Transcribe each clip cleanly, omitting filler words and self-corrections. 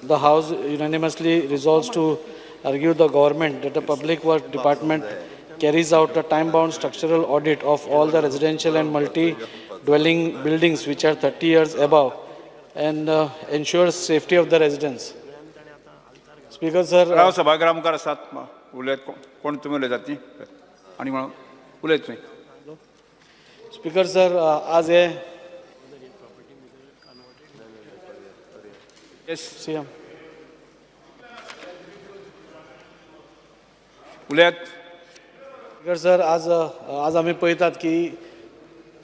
the House unanimously resolves to argue the government that the Public Works Department carries out a time-bound structural audit of all the residential and multi-dwelling buildings which are 30 years above and ensures safety of the residents. Speaker, sir. राव सभागृह मुखार आसात उलयत कोण तुमी उलयतात न्ही आनी म्हणून उलयत तुमी. स्पीकर सर, आज हे सीएम उलयत. स्पीकर सर, आज आम्ही पळयतात की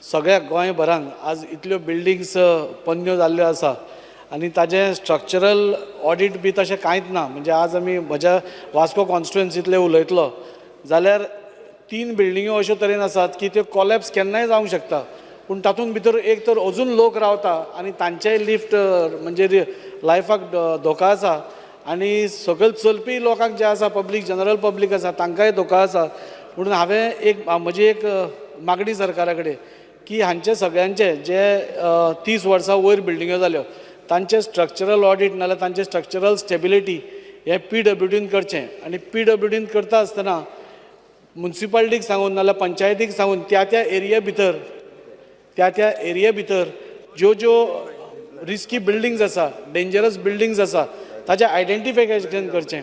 सगळ्या गोंयभरान आज इतल्यो बिल्डिंग्स पोन्न्यो जाल्ल्यो आसा आनी ताजें स्ट्रक्चरल ऑडिट बी तशें कांयच ना. म्हणजे आज आमी म्हज्या वास्को कॉन्स्टिट्युएन्सींतले उलयतलो जाल्यार 3 बिल्डिंग्यो अश्यो तरेन आसात की त्यो कॉलॅप्स केन्नाय जावंक शकता. पूण तातूंत भितर एक तर अजून लोक रावता आनी तांचेय लिफ्ट म्हणजे लायफाक धोका आसा आनी सकयल चलपी लोकांक जे आसा पब्लीक जनरल पब्लीक आसा तांकांय धोका आसा. म्हणून हांवें म्हजी एक मागणी सरकारा कडेन की हांचे सगळ्यांचे जे 30 वर्सां वयर बिल्डिंग्यो जाल्यो तांचे स्ट्रक्चरल ऑडिट नाल्यार तांचे स्ट्रक्चरल स्टेबिलिटी हे PWDन करचें. आनी PWDन करता आसतना म्युन्सिपालिटीक सांगून नाल्यार पंचायतीक सांगून त्या एरिया भितर ज्यो रिस्की बिल्डिंग्स आसा, डेंजरस बिल्डिंग्स आसा ताचें आयडेंटिफिकेशन करचें.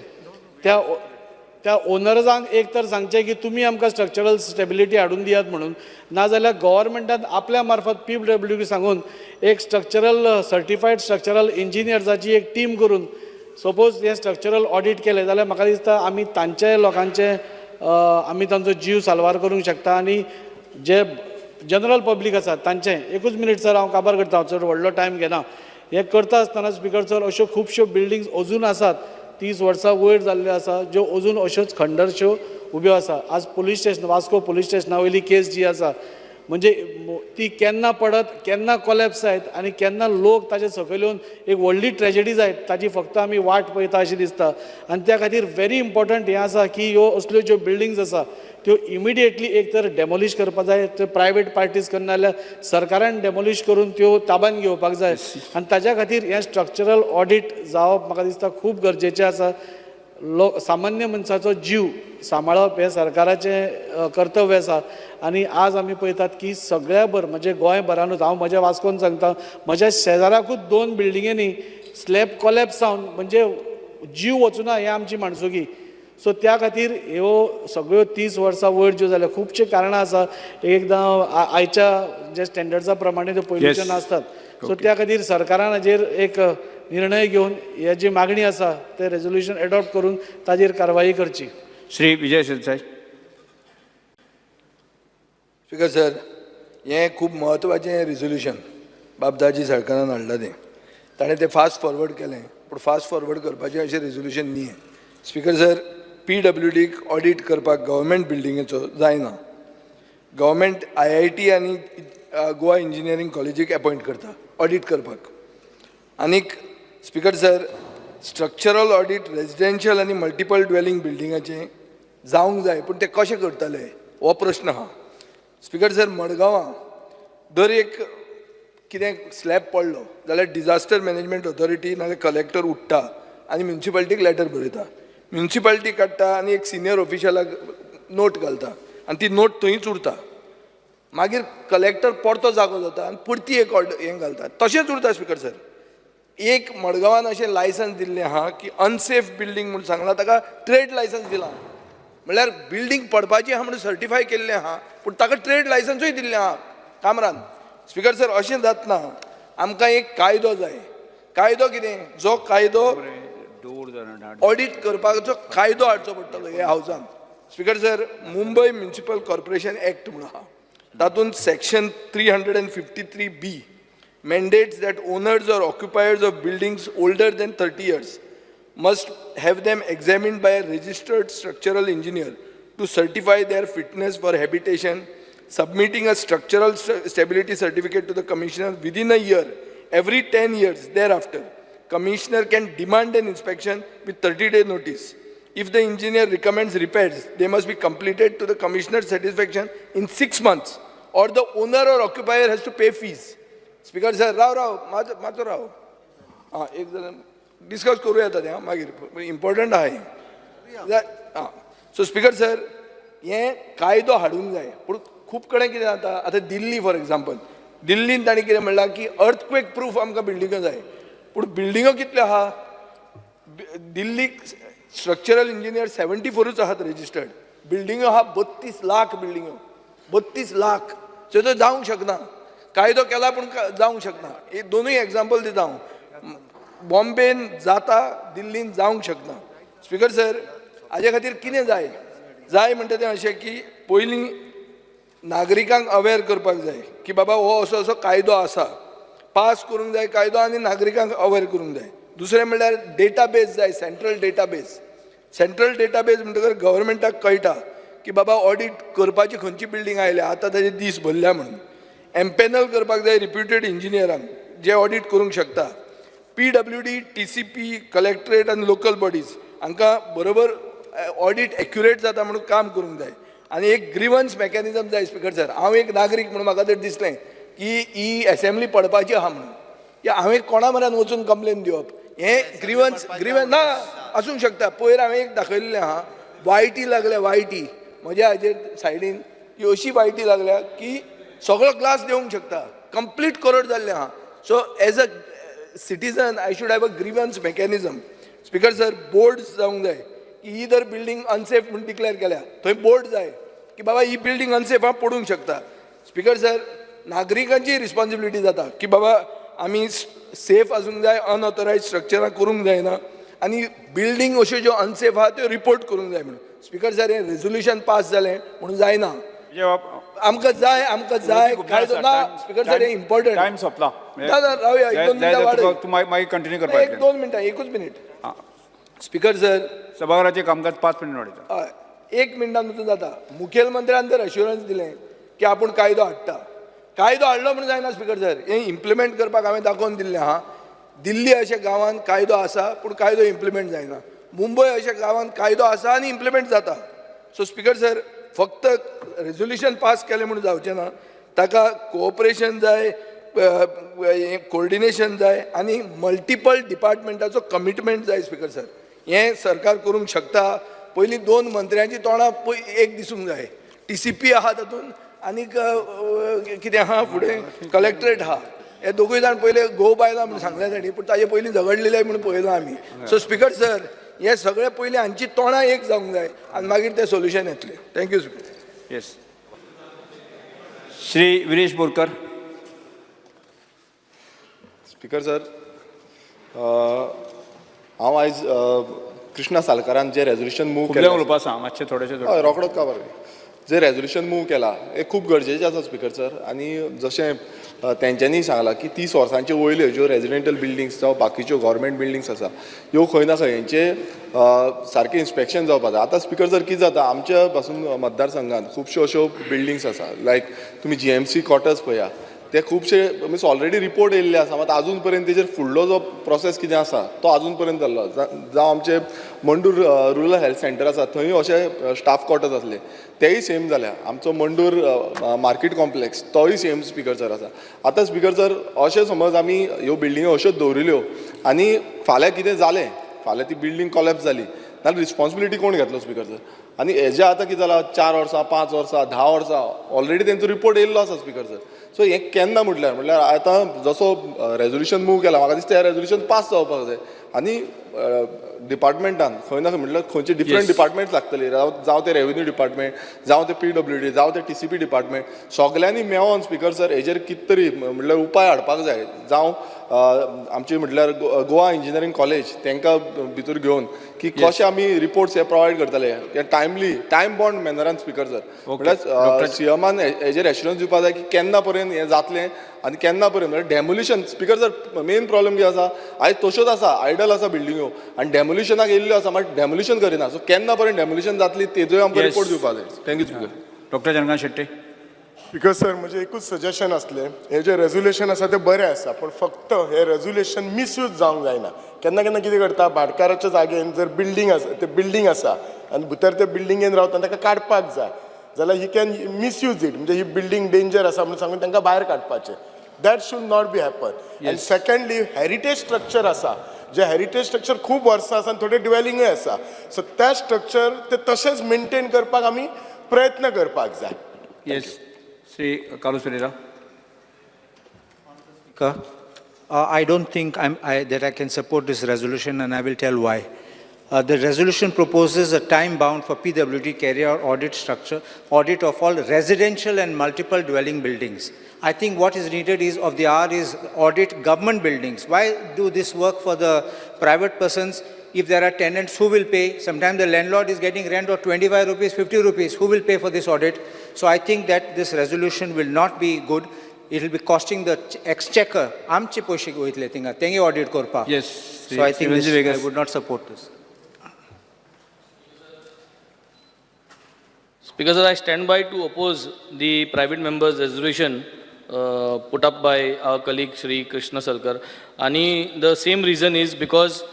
त्या ओनर्सांक एक तर सांगचें की तुमी आमकां स्ट्रक्चरल स्टेबिलिटी हाडून दियात म्हणून, नाजाल्यार गव्हर्मेंटान आपल्या मार्फत PWD सांगून एक स्ट्रक्चरल सर्टिफायड स्ट्रक्चरल इंजिनियर्साची एक टीम करून सपोज हे स्ट्रक्चरल ऑडिट केलें जाल्यार म्हाका दिसता आमी तांचे लोकांचे आमी तांचो जीव साल्वार करूंक शकता. आनी जे जनरल पब्लीक आसा तांचें एकूच मिनीट सर हांव काबार करता, हांव चड व्हडलो टायम घेना. हें करता आसतना स्पीकर सर अश्यो खुबश्यो बिल्डिंग्स अजून आसात 30 वर्सां वयर जाल्ल्यो आसा ज्यो अजून अश्योच खंडरश्यो उब्यो आसा. आज पुलीस स्टेशन वास्को पुलीस स्टेशना वयली केस जी आसा म्हणजे ती केन्ना पडत केन्ना कॉलॅप्स जायत आनी केन्ना लोक ताचे सकयल येवन एक व्हडली ट्रेजेडी जायत ताची फक्त आमी वाट पळयता अशें दिसता. आनी त्या खातीर व्हेरी इम्पॉर्टंट हें आसा की ह्यो असल्यो ज्यो बिल्डिंग्स आसा त्यो इमिडिएटली एक तर डेमोलिश करपाक जाय, त्यो प्रायवेट पार्टीज करना जाल्यार सरकारान डेमोलिश करून त्यो ताब्यात घेवपाक जाय. आनी ताच्या खातीर हें स्ट्रक्चरल ऑडिट जावप म्हाका दिसता खूब गरजेचें आसा. सामान्य मनशाचो जीव सांबाळप हें सरकाराचें कर्तव्य आसा. आनी आज आमी पळयतात की सगळ्या म्हणजे गोंयभरानूच हांव म्हज्या वास्कोन सांगता, म्हज्या शेजाराकूच 2 बिल्डिंगेनी स्लॅब कॉलॅप्स जावन म्हणजे जीव वचूना हें आमची माणसुकी. सो त्या खातीर ह्यो सगळ्यो 30 वर्सां वयर ज्यो जाल्या खुबशे कारणां आसा. एकदां आयच्या जे स्टँडर्ड्सा प्रमाणे त्यो पयलींच्यो नासतात. सो त्या खातीर सरकारान हाजेर एक निर्णय घेवन ही जी मागणी आसा ते रेझोल्युशन एडॉप्ट करून ताजेर कारवाई करची. श्री विजय शिरसाट. स्पीकर सर, हें खूब म्हत्वाचें रिझोल्युशन बाबदाजी सरकारान हाडलां तें. ताणें तें फास्ट फॉरवर्ड केलें, पूण फास्ट फॉरवर्ड करपाचें अशें रिझोल्युशन न्ही. स्पीकर सर, PWDक ऑडिट करपाक गव्हर्मेंट बिल्डिंगेचो जायना. गव्हर्मेंट IIT आनी गोवा इंजिनियरींग कॉलेजीक अपॉयंट करता ऑडिट करपाक. आनीक speaker sir, structural audit residential आनी मल्टिपल ड्वेलिंग बिल्डिंगाचें जावंक जाय, पूण ते कशें करतले हो प्रश्न आहा. स्पीकर सर, मडगांवां दर एक कितें स्लॅब पडलो जाल्यार डिजास्टर मॅनेजमेंट ऑथॉरिटी नाल्यार कलेक्टर उठ्ठा आनी म्युन्सिपालिटीक लेटर बरयता. म्युन्सिपालिटी काडटा आनी एक सिनियर ऑफिशलाक नोट घालता आनी ती नोट थंयच उरता. मागीर कलेक्टर परतो जागो जाता आनी परती एक हें घालता, तशेंच उरता. स्पीकर सर, एक मडगांवान अशें लायसन्स दिल्लें आहा की अनसेफ बिल्डिंग म्हणून सांगलां, ताका ट्रेड लायसन्स दिलां. म्हळ्यार बिल्डिंग पडपाची आहा म्हणून सर्टिफाय केल्लें आहा, पूण ताका ट्रेड लायसन्सूय दिल्लें आहा कामरान. स्पीकर सर, अशें जातना आमकां एक कायदो जाय. कायदो कितें? जो कायदो ऑडिट करपाचो कायदो हाडचो पडटलो ह्या हावसान. Speaker sir, Mumbai municipal corporation act म्हणून आहा, तातूंत section 353B mandates that owners or occupiers of buildings older than 30 years must have them examined by a registered structural engineer to certify their fitness for habitation, submitting a structural stability certificate to the commissioner within a year. Every 10 years thereafter, commissioner can demand an inspection with 30-day notice. If the engineer recommends repairs, they must be completed to the commissioner's satisfaction in 6 months, or the owner or occupier has to pay fees. Speaker sir, राव मातो राव. एक जण discuss करूं येता तें मागीर important आहा हें आं सो स्पीकर सर हें कायदो हाडूंक जाय पूण खूब कडेन कितें जाता आतां दिल्ली फॉर एग्जाम्पल दिल्लीन तांणी कितें म्हणलां की अर्थक्वेक प्रूफ आमकां बिल्डिंगो जाय पूण बिल्डिंगो कितल्यो आहा दिल्लीक स्ट्रक्चरल इंजिनियर 74च आहात रजिस्टर्ड बिल्डिंगो आहा 32 लाख बिल्डिंगो 32 लाख सो तो जावंक शकना कायदो केला पूण जावंक शकना हे दोनूय एग्जाम्पल दिता हांव बॉम्बेन जाता दिल्लीन जावंक शकना स्पीकर सर हाजे खातीर कितें जाय जाय म्हणटा तें अशें की पयलीं नागरिकांक अवेअर करपाक जाय की बाबा हो असो असो कायदो आसा पास करूंक जाय कायदो आनी नागरिकांक अवेअर करूंक जाय दुसरें म्हणल्यार डेटाबेस जाय सेंट्रल डेटाबेस म्हणटकर गव्हर्मेंटाक कळटा की बाबा ऑडिट करपाची खंयची बिल्डींग आयल्या आतां ताजे दीस भरल्या म्हणून एम्पॅनल करपाक जाय रिप्युटेड इंजिनियरांक जे ऑडिट करूंक शकता PWD TCP कलेक्टरेट आनी लोकल बॉडीज हांकां बरोबर ऑडिट एक्युरेट जाता म्हणून काम करूंक जाय आनी एक ग्रिवन्स मेकॅनिझम जाय स्पीकर सर हांव एक नागरीक म्हणून म्हाका तर दिसलें की ही असेंब्ली पडपाची आहा म्हणून या हांवें कोणा म्हऱ्यान वचून कंप्लेन दिवप हें ग्रिवन्स ना आसूंक शकता पयर हांवें एक दाखयल्लें आहा वायटी लागल्या वायटी म्हज्या हाजेर सायडीन की अशी वायटी लागल्या की सगळो क्लास देवंक शकता कंप्लीट करप्ट जाल्लें आहा so as a citizen I should have a grievance mechanism speaker sir boards जावंक जाय की ही जर बिल्डींग अनसेफ म्हणून डिक्लेअर केल्या थंय बोर्ड जाय की बाबा ही बिल्डींग अनसेफ हा पडूंक शकता स्पीकर सर नागरिकांची रिस्पॉन्सिबिलिटी जाता की बाबा आमी सेफ आसूंक जाय अनऑथरायज स्ट्रक्चरां करूंक जायना आनी बिल्डींग अश्यो ज्यो अनसेफ आहा त्यो रिपोर्ट करूंक जाय म्हणून स्पीकर सर हें रेझोल्युशन पास जालें म्हणून जायना आमकां जाय कायदो ना स्पीकर सर हें इम्पॉर्टंट टायम सोंपला दादा रावया एक दोन मिनटां वाडय तूं मागीर कंटिन्यू करपाक एक दोन मिनटां एकूच मिनीट स्पीकर सर सभागृहाचें कामकाज 5 मिनट वाडयता हय एक मिनटान वचून जाता मुखेलमंत्र्यान तर अश्युरन्स दिलें की आपूण कायदो हाडटा कायदो हाडलो म्हणून जायना स्पीकर सर हें इम्प्लिमेंट करपाक हांवें दाखोवन दिल्लें आहा दिल्ली अशा गांवांत कायदो आसा पूण कायदो इम्प्लिमेंट जायना मुंबय अशा गांवांत कायदो आसा आनी इम्प्लिमेंट जाता सो स्पीकर सर फक्त रेझोल्युशन पास केलें म्हणून जावचें ना ताका कोऑपरेशन जाय कोऑर्डिनेशन जाय आनी मल्टिपल डिपार्टमेंटाचो कमिटमेंट जाय स्पीकर सर हें सरकार करूंक शकता पयलीं 2 मंत्र्यांची तोंडां एक दिसूंक जाय TCP आहा तातूंत आनीक कितें आहा फुडें कलेक्टरेट आहा हे दोगूय जाण पयले घोव बायला म्हणून सांगल्या साठी पूण ताजे पयलीं झगडलेले म्हणून पळयलां आमी सो स्पीकर सर हे सगळे पयलीं हांची तोंडां एक जावंक जाय आनी मागीर ते सोल्युशन येतलें thank you speaker yes Shri Viresh Borkar speaker sir हांव आयज कृष्णा सालकारान जे रेझोल्युशन मूव फुडलें उलोवपा सांग मातशें थोडेशें हय रोखडोच काबार जे रेझोल्युशन मूव केला हे खूब गरजेचें आसा स्पीकर सर आनी जशें तेंच्यांनी सांगलां की 30 वर्सांच्यो वयल्यो ज्यो रेजिडेंटल बिल्डिंग्स जावं बाकीच्यो गव्हर्मेंट बिल्डिंग्स आसा ह्यो खंय ना खंय हेंचे सारकें इन्स्पेक्शन जावपा जाय आतां स्पीकर सर कितें जाता आमच्या पासून मतदारसंघांत खुबश्यो अश्यो बिल्डिंग्स आसा लायक तुमी GMC क्वॉर्टर्स पळया ते खुबशे मीन्स ऑलरेडी रिपोर्ट येयल्ले आसा मात अजून पर्यंत तेजेर फुडलो जो प्रोसेस कितें आसा तो अजून पर्यंत जाल्लो जावं आमचे मंडूर रुरल हेल्थ सेंटर आसा थंय अशे स्टाफ क्वॉर्टर्स आसले तेय सेम जाल्या आमचो मंडूर मार्केट कॉम्प्लेक्स तोय सेम स्पीकर सर आसा आतां स्पीकर सर अशें समज आमी ह्यो बिल्डिंगो अश्योच दवरिल्यो आनी फाल्यां कितें जालें फाल्यां ती बिल्डींग कॉलेप्स जाली नाल्यार रिस्पॉन्सिबिलिटी कोण घेतलो स्पीकर सर आनी हेजे आतां कितें जालां 4 वर्सां 5 वर्सां 10 वर्सां ऑलरेडी तेंचो रिपोर्ट येयल्लो आसा स्पीकर सर सो हें केन्ना म्हटल्यार आतां जसो रेझोल्युशन मूव केला म्हाका दिसता हें रेझोल्युशन पास जावपाक जाय आनी डिपार्टमेंटान खंय ना खंय म्हटल्यार खंयचे डिफरंट डिपार्टमेंट्स लागतले जावं ते रेव्हेन्यू डिपार्टमेंट जावं ते PWD जावं ते TCP डिपार्टमेंट सगल्यांनी मेळोन स्पीकर सर हेजेर कितें तरी म्हटल्यार उपाय हाडपाक जाय जावं आमची म्हटल्यार गोवा इंजिनियरींग कॉलेज तांकां भितर घेवन की कशे आमी रिपोर्ट्स हे प्रोवायड करतले हे टायम बॉन्ड मॅनरान स्पीकर सर म्हटल्यार CMान हेजेर एश्युरन्स दिवपाक जाय की केन्ना पर्यंत हें जातलें आनी केन्ना पर्यंत म्हळ्यार demolition speaker sir main problem कितें आसा आयज तश्योच आसा आयडल आसा बिल्डिंगो आनी डेमोलिशनाक येयल्ल्यो आसा मात डेमोलिशन करिना सो केन्ना पर्यंत डेमोलिशन जातली तेजोय आमकां रिपोर्ट दिवपाक जाय thank you speaker doctor Chandrakant Shetty speaker sir म्हजें एकूच सजेशन आसलें हे जे रेझोल्युशन आसा तें बरें आसा पूण फक्त हे रेझोल्युशन मिसयूज जावंक जायना केन्ना केन्ना कितें करता भाटकाराच्या जागेन जर बिल्डींग आसा आनी भितर ते बिल्डिंगेन रावता ताका काडपाक जाय जाल्यार ही कॅन मिसयूज इट म्हणजे ही बिल्डींग डेंजर आसा म्हणून सांगून तांकां भायर काडपाचें that should not be happen end secondly heritage structure आसा जे हेरिटेज स्ट्रक्चर खूब वर्सां आसा आनी थोडे डिवेलिंगूय आसा सो त्या स्ट्रक्चर ते तशेंच मेंटेन करपाक आमी प्रयत्न करपाक जाय. Yes Shri Carlos Pereira. I don't think that I can support this resolution, and I will tell why. The resolution proposes a time bound for PWD carry out audit of all residential and multiple dwelling buildings. I think what is needed is of the hour is audit government buildings. Why do this work for the private persons? If there are tenants, who will pay? Sometimes the landlord is getting rent of 25 rupees, 50 rupees. Who will pay for this audit? So I think that this resolution will not be good. It will be costing the exchequer. आमचे पैसे वयतले थिंगा तेंगे audit करपाक. Yes. So I think Sriranjit Vegas. I would not support this. Speaker sir, I stand by to oppose the private member's resolution put up by our colleague Shri Krishna Salkar. And the same reason is because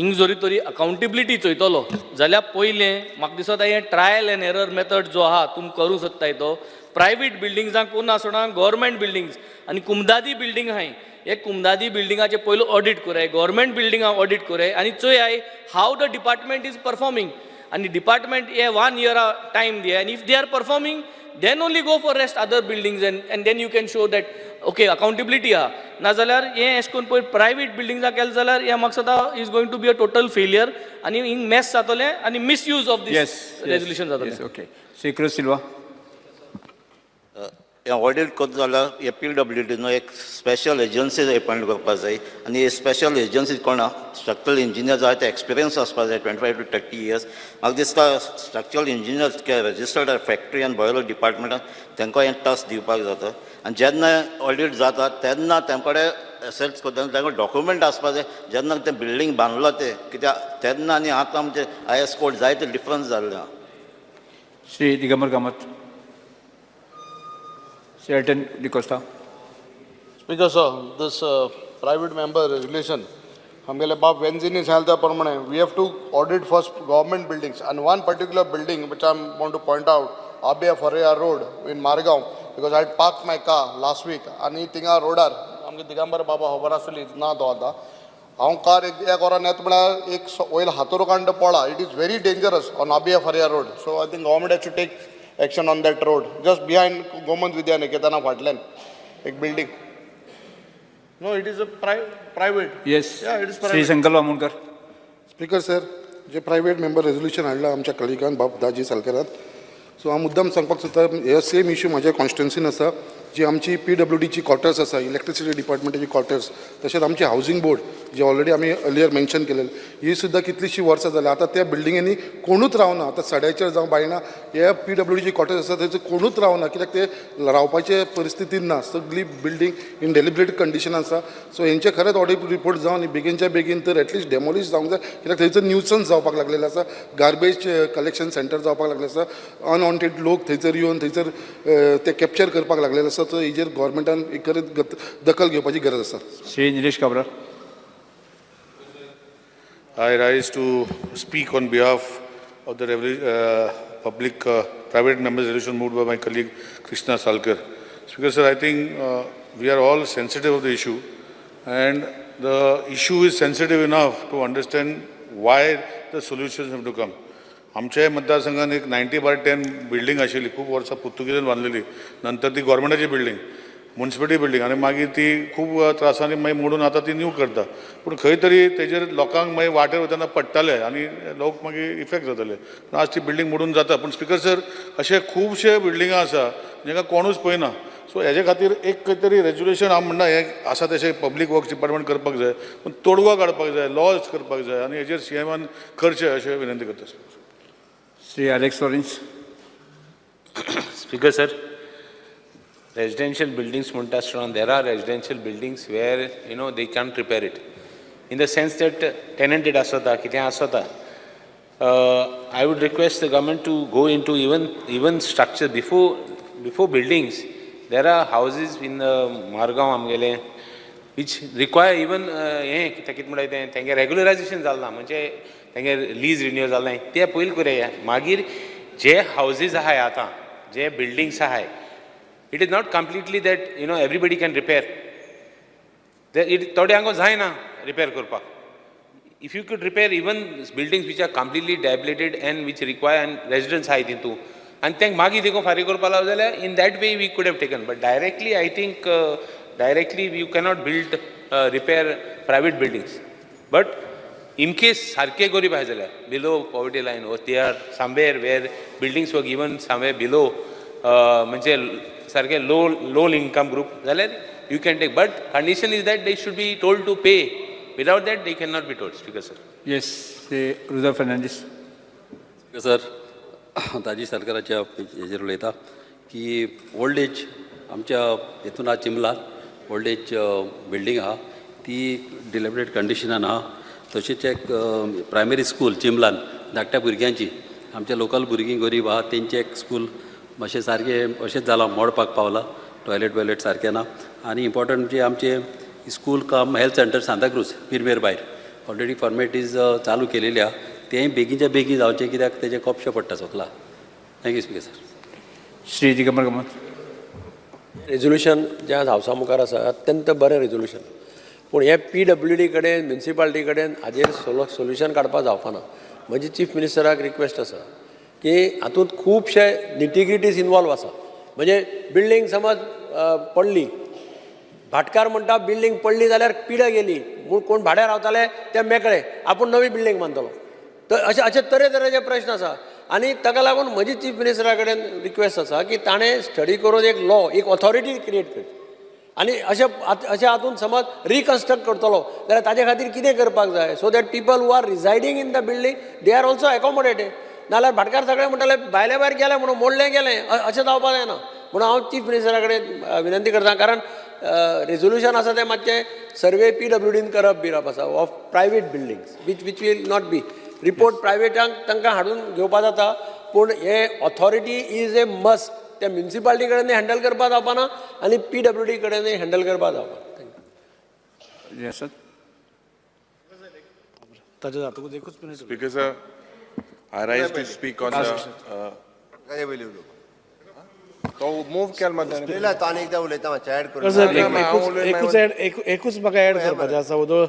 इंग जोरी तरी accountability चोयतलो जाल्यार पयलें म्हाका दिसता हें trial end error method जो आहा तुमी करूं सोदताय तो प्रायवेट बिल्डिंग्सांक कोण आसना गव्हर्मेंट बिल्डिंग्स आनी कुमदादी बिल्डिंग आहाय हे कुमदादी बिल्डिंगाचे पयलो ऑडिट कराय गव्हर्मेंट बिल्डिंगां ऑडिट कराय आनी चोयाय हाव द डिपार्टमेंट इज परफॉर्मिंग आनी डिपार्टमेंट हे 1 year टायम दिया आनी if they are performing then only go for rest other buildings and then you can show that okay accountability ha nazalyar हे एश कोन पय प्रायवेट बिल्डिंग्स केले जाल्यार हे म्हाका सदा is going to be a total failure आनी हिंग मेस जातले आनी मिसयूज ऑफ दिस रेजोल्यूशन जातले. ओके श्री क्रिस सिल्वा. ऑडिट करता जाल्यार हे PWD एक स्पेशल एजन्सी अपॉयंट करपाक जाय आनी हे स्पेशल एजन्सी कोण स्ट्रक्चरल इंजिनियर जाय ते एक्सपिरियन्स आसपाक जाय 25 to 30 years. म्हाका दिसता स्ट्रक्चरल इंजिनियर रजिस्टर्ड फॅक्टरी आनी बॉयलर डिपार्टमेंटान तांकां हें टास्क दिवपाक जाता आनी जेन्ना ऑडिट जाता तेन्ना तांचे एसेट्स करता तांकां डॉक्युमेंट आसपाक जाय जेन्ना तें बिल्डींग बांदलो ते कित्याक तेन्ना आनी आतां आमचे IS कोड जायते डिफरन्स जाल्ले आहा. Shri Digambar Kamat. Shri Elton Di Costa. Speaker sir, this private member resolution, हमगेले बाप वेंजिनी सांगता प्रमाणे we have to audit first government buildings and one particular building which I want to point out, Abia Faria Road in Margao, because I parked my car last week आणि थिंगा रोडार आमगे दिगंबर बाबा खबर आसली ना तो आता हांव कार एक वरान येता म्हळ्यार एक वयर हातोर कांड पडला. It is very dangerous on Abade Faria road. So I think government has to take action on that road just behind Gomant विद्यानिकेतना फाटल्यान एक building. No it is a private. Yes it is Shri Sankalp Amonkar. Speaker sir, जे प्रायवेट मेंबर रेजोल्यूशन हाडला आमच्या कलिगान बाब दाजी सालकरान, so हांव मुद्दाम सांगपाक सोदता हे सेम इश्यू म्हाज्या कॉन्स्टिट्युन्सीन आसा जी आमची PWDची क्वॉर्टर्स आसा इलेक्ट्रिसिटी डिपार्टमेंटाची क्वॉर्टर्स तशेंच आमची हावजींग बोर्ड जे ऑलरेडी आमी अर्लियर मेन्शन केलेले ही सुद्दां कितलींशीं वर्सां जाल्यां आतां त्या बिल्डिंगांनी कोणूच रावना. आतां सड्याचेर जावं बायणा हे PWDची क्वॉर्टर्स आसा थंयसर कोणूच रावना कित्याक ते रावपाचे परिस्थितीन ना. सगळी बिल्डींग इन डेलिब्रेट कंडिशन आसा. सो हेंचे खरेंच ऑडिट रिपोर्ट जावन बेगीनच्या बेगीन तर एटलिस्ट डेमोलिश जावंक जाय कित्याक थंयसर न्यूसन्स जावपाक लागलेले आसा. गार्बेज कलेक्शन सेंटर जावपाक लागले आसा. अनवॉन्टेड लोक थंयसर येवन थंयसर ते कॅप्चर करपाक लागलेले आसा. सो हेजेर गव्हर्मेंटान खरेंच दखल घेवपाची गरज आसा. Shri Nilesh Cabral. I rise to speak on behalf of the private members resolution moved by my colleague Krishna Salkar. Speaker sir, I think we are all sensitive of the issue and the issue is sensitive enough to understand why the solutions have to come. आमच्या मतदारसंघात एक 90/10 building आशिल्ली खूप वर्सां पुर्तुगेजान बांदलेली. नंतर ती गव्हर्मेंटाची building municipality building आनी मागीर ती खूब त्रासांनी मागीर मोडून आतां ती न्यू करता. पूण खंय तरी तेजेर लोकांक मागीर वाटेर वयताना पडटाले आनी लोक मागीर इफेक्ट जाताले. पूण आज ती बिल्डिंग मोडून जाता. पूण स्पीकर सर अशे खुबशे बिल्डिंगां आसा जेका कोणूच पळयना. सो हेजे खातीर एक खंय तरी रेजोल्यूशन हांव म्हणना हें आसा तशें पब्लीक वर्क्स डिपार्टमेंट करपाक जाय पूण तोडगो काडपाक जाय लॉज करपाक जाय आनी हेजेर CMन करचें अशें विनंती करता. Shri Alex Lawrence. Speaker sir, residential buildings म्हणटा आसतना there are residential buildings where they can't repair it in the sense that tenanted आसता कितें आसता. I would request the government to go into even structure before buildings. There are houses in Margao आमगेले which require even हें कितें म्हणटा तेंगे रेग्युलरायजेशन जालें ना म्हणजे तेंगे लीज रिन्यू जालें नाय तें पयलीं करूया. मागीर जे हावजीस आहाय आतां जे बिल्डिंग्स आहाय it is not completely that everybody can repair. थोडे हांगा जायना रिपेर करपाक. if you could repair even buildings which are completely dilapidated and which require and residents high into, and then मागीर देखो फारीक करपा लाव जाल्यार in that way we could have taken. But directly, I think directly you cannot build repair private buildings. But in case सारखे गरीब आहाय जाल्यार below poverty line or they are somewhere where buildings were given somewhere below म्हणजे सारखे low income group जाल्यार you can take. But condition is that they should be told to pay. Without that, they cannot be told. Speaker, sir. Yes Ruja Fernandes. Sir दाजी सरकाराच्या हेजेर उलयता की old age आमच्या हितून आहा चिंबलात ओल्ड एज बिल्डींग आहा ती डिलेबरेट कंडिशनान आहा. तशेंच एक प्रायमरी स्कूल चिंबलान धाकट्या भुरग्यांची आमच्या लोकल भुरगीं गरीब आहा तेंचे एक स्कूल मातशें सारकें अशेंच जालां मोडपाक पावलां. टॉयलेट सारकें ना. आनी इम्पॉर्टंट म्हणजे आमचे स्कूल कम हेल्थ सेंटर सांताक्रूज पिरमेर भायर ऑलरेडी फॉर्मेलिटीज चालू केलेली आहा. तेंय बेगीनच्या बेगीन जावचें कित्याक तेजे कोपशें पडटा सगळा. Thank you speaker sir. Shri Digambar Kamat. Resolution जें आज हावसा मुखार आसा अत्यंत बरें रेजोल्युशन. पूण हे PWD कडेन म्युन्सिपालिटी कडेन हाजेर सोल्युशन काडपाक जावपाना. म्हजी चीफ मिनिस्टराक रिक्वेस्ट आसा की हातूंत खुबशे निटिग्रिटीज इनवॉल्व आसा. म्हणजे बिल्डींग समज पडली भाटकार म्हणटा बिल्डींग पडली जाल्यार पिढ गेली म्हूण कोण भाड्यार रावताले ते मेकळे आपूण नवी बिल्डींग बांदतलो. तर अशे तरेतरेचे प्रश्न आसा. आनी ताका लागून म्हजी चीफ मिनिस्टरा कडेन रिक्वेस्ट आसा की ताणें स्टडी करून एक लॉ एक ऑथॉरिटी क्रिएट करची. आनी अशे हातूंत समज रिकन्स्ट्रक्ट करतलो जाल्यार ताजे खातीर कितें करपाक जाय so that people who are residing in the building they are also accommodated. नाल्यार भाटकार सगळें म्हणटाले भायले भायर गेले म्हणून मोडलें गेलें अशें जावपाक जायना. म्हणून हांव चीफ मिनिस्टरा कडेन विनंती करतां कारण रेजोल्युशन आसा तें मातशें सर्वे PWDन करप बिरप आसा of private buildings which will not be report प्रायवेटांक तांकां हाडून घेवपा जाता. पूण हे ऑथॉरिटी इज ए मस्ट. ते म्युन्सिपालिटी कडेन हँडल करपा जावपाना आनी PWD कडेन हँडल करपा जावपाना. येस ताजे जातकूच एकूच minute. Speaker, sir, I rise to speak on तो मूव केल एकूच म्हाका ऍड करपाचें आसा. उदो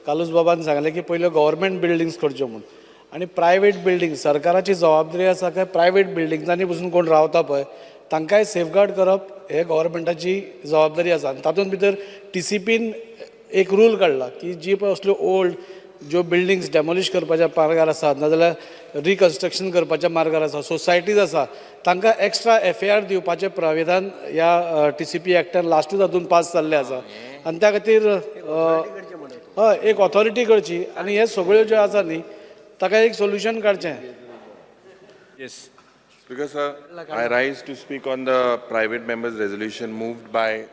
कालूस बाबान सांगलें की पयल्यो गव्हर्मेंट बिल्डिंग्स करच्यो म्हणून आनी प्रायवेट बिल्डिंग सरकाराची जबाबदारी आसा काय प्रायवेट बिल्डिंग्सांनी पसून कोण रावता पळय तांकांय सेफगार्ड करप हे गव्हर्मेंटाची जबाबदारी आसा. आनी तातूंत भितर TCPन एक रूल काडला की जी पळय असल्यो ओल्ड ज्यो बिल्डिंग्स डेमोलिश करपाच्या मार्गार आसात नाजाल्यार रिकन्स्ट्रक्शन करपाच्या मार्गार आसा सोसायटीज आसा तांकां एक्स्ट्रा FAR दिवपाचें प्राविधान ह्या TCP एक्टान लास्टूच हातून पास जाल्लें आसा. आनी त्या खातीर हय एक ऑथॉरिटी करची आनी हे सगळ्यो ज्यो आसा न्ही ताका एक सोल्युशन काडचें. Yes. Speaker, sir, I rise to speak on the private members' resolution moved by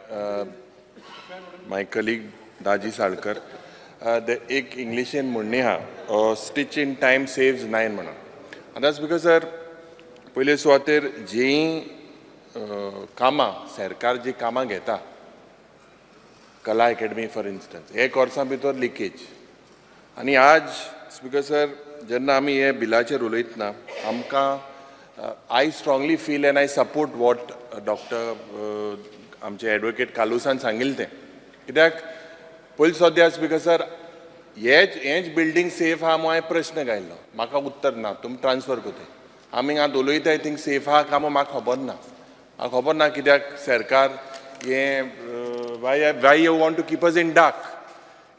my colleague Daji Salkar. एक इंग्लिशेन म्हणणी आहा स्टिच इन टायम सेव्स 9 म्हणून. आनी दॅट्स बिकॉज सर पयले सुवातेर जीं कामां सरकार जीं कामां घेता कला अकॅडमी फॉर इन्स्टन्स हे कोर्सा भितर लिकेज. आनी आज स्पीकर सर जेन्ना आमी हे बिलाचेर उलयतना आमकां I strongly feel end I support what doctor आमचे एडवोकेट कालुसान सांगिल्लें तें. कित्याक पयलीं सद्या स्पीकर सर हेच बिल्डींग सेफ आहा म्हूण हांवें प्रश्न घायल्लो म्हाका उत्तर ना तुमी ट्रान्सफर कोताय. आमी हांगा उलयताय थिंग सेफ आहा काय म्हाका खबर ना कित्याक सरकार हें why you want to keep us in dark.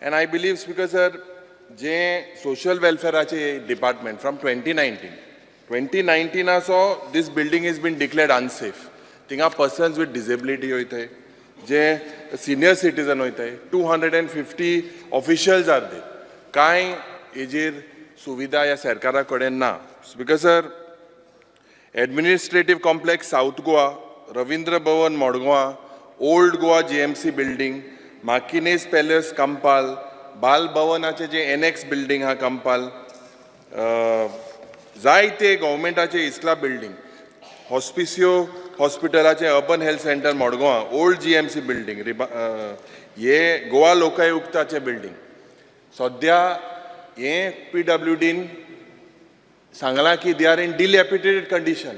And I believe speaker sir जें सोशल वेलफेराचे department from 2019 so this building is been declared unsafe. थिंगा पर्सन्स विथ डिसेबिलिटी वयताय जे सिनियर सिटीजन वयताय 250 ऑफिशियल्स आर दे. कांय हेजेर सुविधा ह्या सरकारा कडेन ना. Speaker sir administrative complex south Goa Ravindra Bhavan Margao old Goa GMC building Maquinez palace Campal Bal भवनाचे जे NX बिल्डींग आहा कंपाल जायते गव्हर्मेंटाचे इस्ला बिल्डींग हॉस्पिसियो हॉस्पिटलाचे urban health centre Margao old GMC building हे गोवा लोकायुक्ताचे बिल्डींग सद्या हे PWDन सांगलां की they are in dilapidated condition.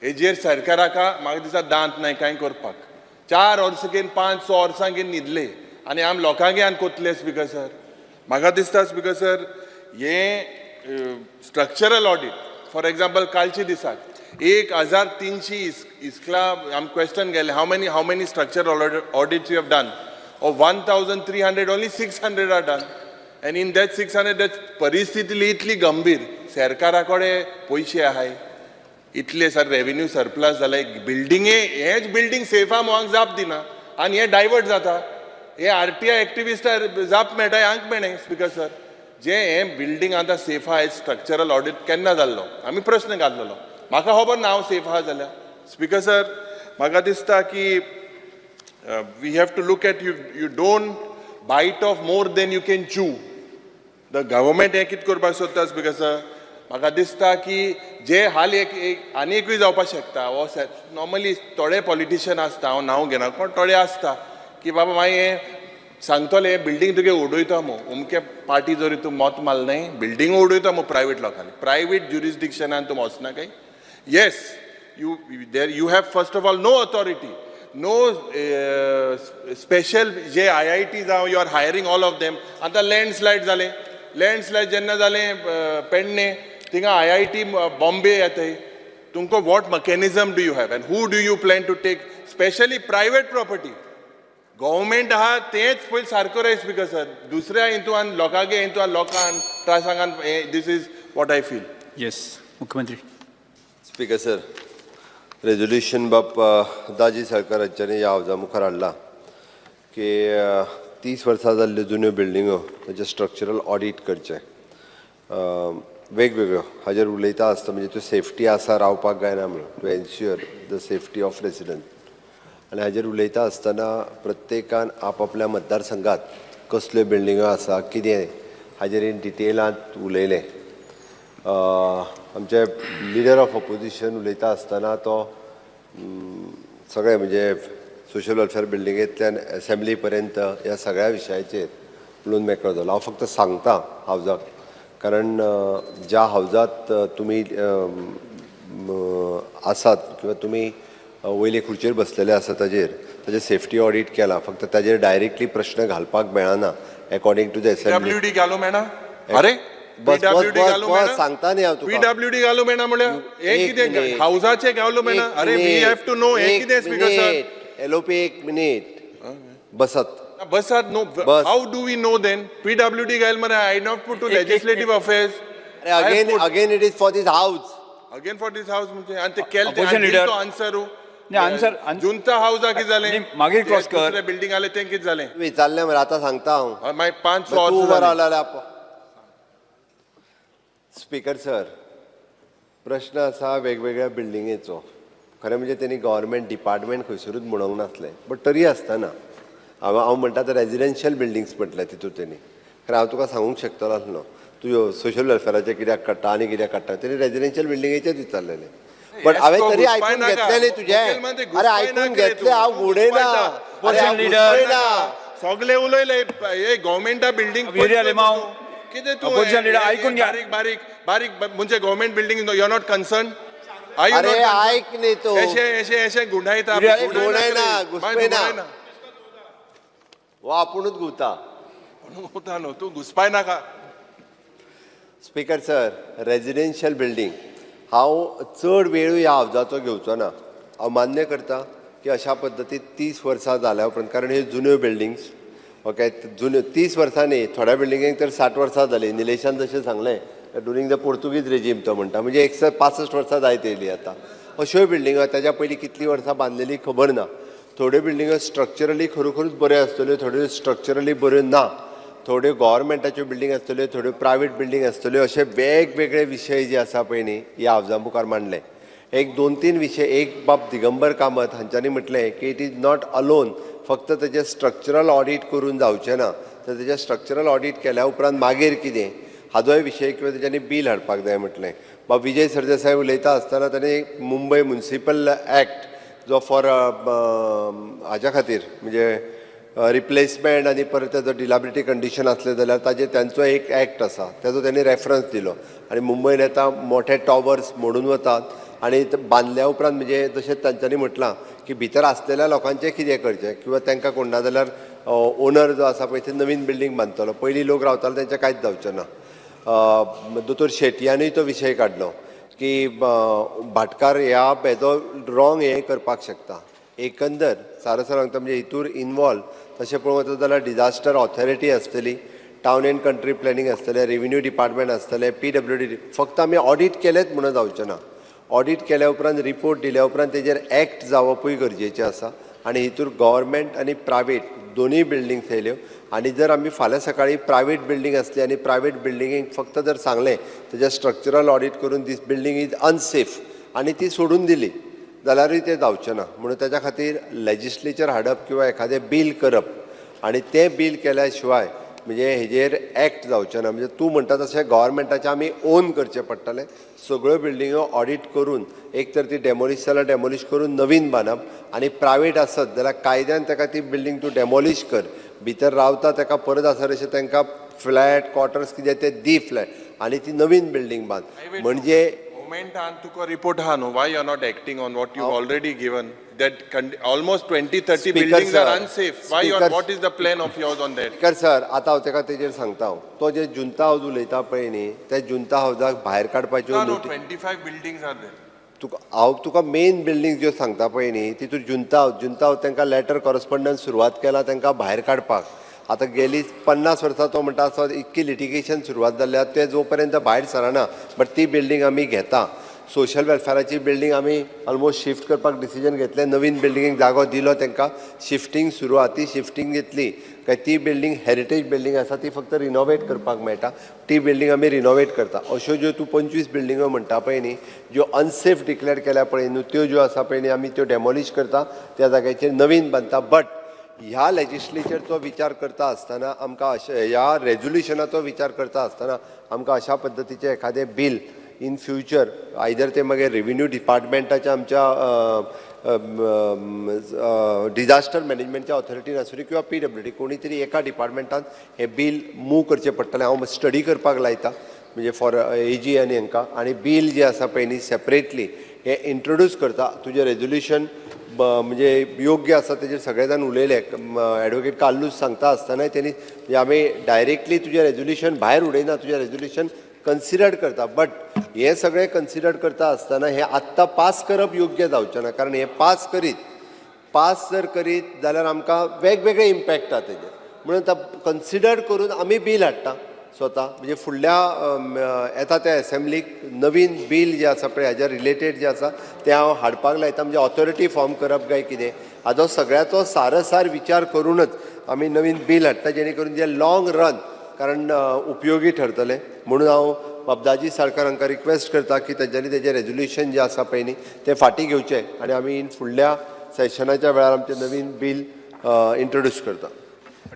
हेजेर सरकाराक म्हाका दिसता दांत नाय कांय करपाक. 4 वर्सां घेवन 5-6 वर्सां घेवन न्हिदले आनी आमी लोकांक आनी कोतले स्पीकर सर. म्हाका दिसता स्पीकर सर हे स्ट्रक्चरल ऑडिट फॉर एक्झाम्पल कालचे दिसाक 1300 इस्कला आम क्वेश्चन गेले how many structural audits you have done of 1,300 only 600 are done and in that 600 that परिस्थिती इतली गंभीर सरकाराकडे पैसे आहे इतले सर रेव्हेन्यू सरप्लस झाले बिल्डिंगे हेच बिल्डिंग सेफ आहा मोहांक जाप दिना आणि हे डायवर्ट जाता हे आरटीआय एक्टिविस्ट जाप मेळटा हांक मेळ्ळे स्पीकर सर जे हे बिल्डिंग आतां सेफ आहा स्ट्रक्चरल ऑडिट केन्ना जाल्लो आमी प्रश्न घातलेलो म्हाका खबर ना हांव सेफ आहा जाल्यार स्पीकर सर म्हाका दिसता की we have to look at you don't bite off more than you can chew. The government हे कित करपाक सोदता बिकॉज म्हाका दिसता की जे हाल एक आनी एकूय जावपाक शकता हो नॉर्मली थोडे पॉलिटिशियन आसता हांव नांव घेना पण थोडे आसता की बाबा मागीर हे सांगतले बिल्डींग तुगे उडयता मो उमके पार्टी जरी तूं मत मारल न्हय बिल्डींग उडयता मो प्रायवेट लोकांनी प्रायवेट ज्युरिस्डिक्शनान तूं वचना काय yes you have first of all no authority no special जे IITs are you are hiring all of them आता लँडस्लायड जाले लँडस्लायड जेन्ना जाले पेडणे थिंगा IIT बॉम्बे येताय तुमकां what mechanism do you have and who do you plan to take specially private property government आहा तेच पयलीं सारको राय स्पीकर सर दुसऱ्या हितून लोकांगे हितून लोकांक ट्रासांगान this is what I feel yes मुख्यमंत्री स्पीकर सर रेजोल्यूशन बाप दाजी सरकाराच्यानी ह्या हावजा मुखार हाडला की 30 वर्सां जाल्ल्यो जुन्यो बिल्डिंगो ताचे स्ट्रक्चरल ऑडिट करचे वेगवेगळ्यो हाजेर उलयता आसता म्हणजे त्यो सेफ्टी आसा रावपाक जायना म्हणून to ensure the safety of resident आनी हाजेर उलयता आसतना प्रत्येकान आपआपल्या मतदारसंघात कसल्यो बिल्डिंगो आसा कितें हाजेर इन डिटेलांत उलयलें आमचे लिडर ऑफ ऑपोजिशन उलयता आसतना तो सगळे म्हणजे सोशल वेलफेअर बिल्डिंगेंतल्यान असेंब्ली पर्यंत ह्या सगळ्या विशयाचेर उलोवन मेकळो जालो हांव फक्त सांगता हावजाक कारण ज्या हावजात तुमी आसात किंवा तुमी वयले खुर्चेर बसलेले आसा ताजेर सेफ्टी ऑडिट केला फक्त ताजेर डायरेक्टली प्रश्न घालपाक मेळना according to the assembly PWD घालूं मेळना अरे PWD घालूं मेळना सांगता न्ही हांव तुका PWD घालूं मेळना म्हळ्यार हे कितें हावजाचे घालूं मेळना अरे वी हॅव टू नो हे कितें स्पीकर सर एलओपी एक मिनिट बसत बसात no how do we know then PWD घाल मरे I not put to legislative affairs again it is for this house again for this house म्हणजे आणि ते केले तो आन्सर जुनता हाऊसा कितें जालें मागीर क्रॉस कर बिल्डिंग आले तें कितें जालें विचारलें मरे आतां सांगता हांव मागीर 5 तूं उबो रावला स्पीकर सर प्रश्न आसा वेगवेगळ्या बिल्डिंगेचो खरें म्हणजे तेणी गव्हर्मेंट डिपार्टमेंट खंयसरूच म्हणूंक नासलें बट तरी आसतना हांव म्हणटा ते रेजिडेन्शियल बिल्डिंग्स म्हटले तितून तेणी खरें हांव तुका सांगूंक शकतलो आसलो तूं सोशल वेलफेअराचें कित्याक काडटा आनी कित्याक काडटा तेणी रेजिडेन्शियल बिल्डिंगेचेच विचारलेलें बट हांवें तरी आयकून घेतलें न्ही तुजें अरे आयकून घेतलें हांव घुवडयना सगळे उलयले हे गव्हर्मेंटा बिल्डिंग कितें तूं आयकून बारीक बारीक बारीक म्हणजे government building you are not concern अरे ऐक न्ही तूं अशें गुंडायता घुवडयना घुसपयना हो आपुणूच घुवता न्हू तूं घुसपाय नाका स्पीकर सर रेजिडेन्शियल बिल्डिंग हांव चड वेळ ह्या हावजाचो घेवचो ना हांव मान्य करता की अशा पद्दतीन 30 वर्सां जाल्या उपरांत कारण ह्यो जुन्यो बिल्डिंग्स ओके जुन्यो 30 वर्सां न्ही थोड्या बिल्डिंगेक तर 60 वर्सां जालीं निलेशान जशें सांगलें ड्युरींग द पोर्तुगीज रेजीम तो म्हणटा म्हणजे 165 वर्सां जायत येयली आतां अश्यो बिल्डिंगो ताच्या पयलीं कितलीं वर्सां बांदलेली खबर ना थोड्यो बिल्डिंगो स्ट्रक्चरली खरोखरूच बऱ्यो आसतल्यो थोड्यो स्ट्रक्चरली बऱ्यो ना थोड्यो गव्हर्मेंटाच्यो बिल्डिंग आसतल्यो थोड्यो प्रायवेट बिल्डिंग आसतल्यो अशे वेगवेगळे विशय जे आसा पळय न्ही ह्या हावजा मुखार मांडले एक 2-3 विशय एक बाब दिगंबर कामत हांच्यांनी म्हटलें की इट इज नॉट अलोन फक्त तेजें स्ट्रक्चरल ऑडिट करून जावचें ना तर तेजें स्ट्रक्चरल ऑडिट केल्या उपरांत मागीर कितें हाजोय विशय किंवा तेच्यांनी बील हाडपाक जाय म्हटलें बाब विजय सरदेसाय उलयता आसतना ताणें मुंबय म्युनिसिपल एक्ट जो फॉर हाच्या खातीर म्हणजे रिप्लेसमेंट आनी परत तेजो डिलाबिलिटी कंडिशन आसलें जाल्यार तांचो एक एक्ट आसा तेजो तेणी रेफरन्स दिलो आनी मुंबयन येता मोठे टॉवर्स मोडून वतात आनी बांदल्या उपरांत म्हणजे जशें तांच्यांनी म्हटलां की भितर आसलेल्या लोकांचें कितें करचें किंवा तांकां कोण ना जाल्यार ओनर जो आसा पळय ते नवीन बिल्डींग बांदतलो पयलीं लोक रावताले तेंचें कांयच जावचें ना दोतोर शेटयांनीय तो विशय काडलो की भाटकार ह्या हेजो रॉंग हे करपाक शकता. एकंदर सारसर सांगता म्हणजे हितूर इनवॉल्व तशें पळोवंक वचत जाल्यार डिजास्टर ऑथॉरिटी आसतली, टावन एंड कंट्री प्लॅनिंग आसतलें, रेव्हेन्यू डिपार्टमेंट आसतलें, PWD. फक्त आमी ऑडिट केलेंच म्हणून जावचें ना. ऑडिट केल्या उपरांत रिपोर्ट दिल्या उपरांत तेजेर एक्ट जावपूय गरजेचें आसा आनी हितूर गव्हर्मेंट आनी प्रायवेट दोनूय बिल्डींग्स येयल्यो. आनी जर आमी फाल्यां सकाळी प्रायवेट बिल्डींग आसली आनी प्रायवेट बिल्डिंगेक फक्त जर सांगलें तेजें स्ट्रक्चरल ऑडिट करून दीस बिल्डींग इज अनसेफ आनी ती सोडून दिली जाल्यारूय तें जावचें ना. म्हणून तेच्या खातीर लेजिस्लेचर हाडप किंवा एखादें बील करप आनी तें बील केल्या शिवाय म्हणजे हेजेर एक्ट जावचें ना. म्हणजे तूं म्हणटा तशें गव्हर्मेंटाचें आमी ओन करचें पडटलें. सगळ्यो बिल्डिंगो ऑडिट करून एक तर ती डेमोलिश जाल्यार डेमोलिश करून नवीन बांदप आनी प्रायवेट आसत जाल्यार कायद्यान ताका ती बिल्डींग तूं डेमोलिश कर. भितर रावता ताका परत आसा तशें तांकां फ्लॅट क्वॉर्टर्स कितें ते दी फ्लॅट आनी ती नवीन बिल्डींग बांद. म्हणजे मोमेंटान तुका रिपोर्ट आहा न्हू, why you are not acting on what you already given that almost 20-30 buildings are unsafe. Why your what is the plan of yours on that? Speaker sir, आतां हांव ताका तेजेर सांगता. तो जे जुंता हाऊस उलयता पळय न्ही, त्या जुंता हाऊसाक भायर काडपाच्यो 25 बिल्डिंग्स आर देर. हांव तुका मेन बिल्डींग ज्यो सांगता पळय न्ही तितूर जुंता हाऊस तांकां लेटर कॉरस्पॉन्डन्स सुरवात केला तांकां भायर काडपाक. आतां गेली 50 वर्सां तो म्हणटा आसत इतकी लिटिगेशन सुरवात जाल्ल्या ते जो पर्यंत भायर सरना बट ती बिल्डींग आमी घेता. सोशल वेलफेराची बिल्डींग आमी ऑलमोस्ट शिफ्ट करपाक डिसिजन घेतलें. नवीन बिल्डिंगेक जागो दिलो तांकां. शिफ्टींग सुरू आहा. ती शिफ्टींग घेतली काय ती बिल्डींग हेरिटेज बिल्डींग आसा ती फक्त रिनोवेट करपाक मेळटा. ती बिल्डींग आमी रिनोवेट करता. अश्यो ज्यो तूं 25 बिल्डिंगो म्हणटा पळय न्ही ज्यो अनसेफ डिक्लेअर केल्या पळय न्हू त्यो ज्यो आसा पळय न्ही आमी त्यो डेमोलिश करता, त्या जाग्याचेर नवीन बांदता. बट ह्या लेजिस्लेचरचो विचार करता आसतना आमकां ह्या रेजोल्युशनाचो विचार करता आसतना आमकां अशा पद्दतीचें एखादें बील इन फ्युचर आयदर ते मागीर रेव्हेन्यू डिपार्टमेंटाच्या आमच्या डिजास्टर मॅनेजमेंटच्या ऑथॉरिटीन आसूं किंवा PWD कोणी तरी एका डिपार्टमेंटान हें बील मूव करचें पडटलें. हांव स्टडी करपाक लायता म्हणजे फॉर AG आनी हांकां. आनी बील जें आसा पळय न्ही सेपरेटली हें इंट्रोड्यूस करता. तुजें रेजोल्युशन म्हणजे योग्य आसा तेजेर सगळे जाण उलयले. एडवोकेट काल्लूस सांगता आसतनाय तेणी म्हणजे आमी डायरेक्टली तुजें रेजोल्युशन भायर उडयना, तुजें रेजोल्युशन कन्सिडर करता. बट हे सगळें कन्सिडर करता आसतना हें आत्तां पास करप योग्य जावचें ना. कारण हें पास जर करीत जाल्यार आमकां वेगवेगळे इम्पॅक्ट जाता तेजेर. म्हणून कन्सिडर करून आमी बील हाडटा स्वता. म्हणजे फुडल्या येता त्या एसेंब्लीक नवीन बील जें आसा पळय हाज्या रिलेटेड जें आसा तें हांव हाडपाक लायता. म्हणजे ऑथॉरिटी फॉर्म करप काय कितें हाजो सगळ्याचो सारसार विचार करूनच आमी नवीन बील हाडटा जेणे करून जें लाँग रन कारण उपयोगी ठरतलें. म्हणून हांव बाबदाजी साळकार हांकां रिक्वेस्ट करता की तेंच्यांनी तेजें रेजोल्युशन जें आसा पळय न्ही तें फाटीं घेवचें आनी आमी फुडल्या सेशनाच्या वेळार आमचें नवीन बील इंट्रोड्यूस करता.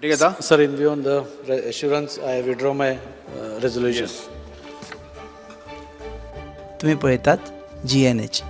ठीक आहे sir. In view on the assurance I withdraw my resolution. तुम्ही पळयतात GNH.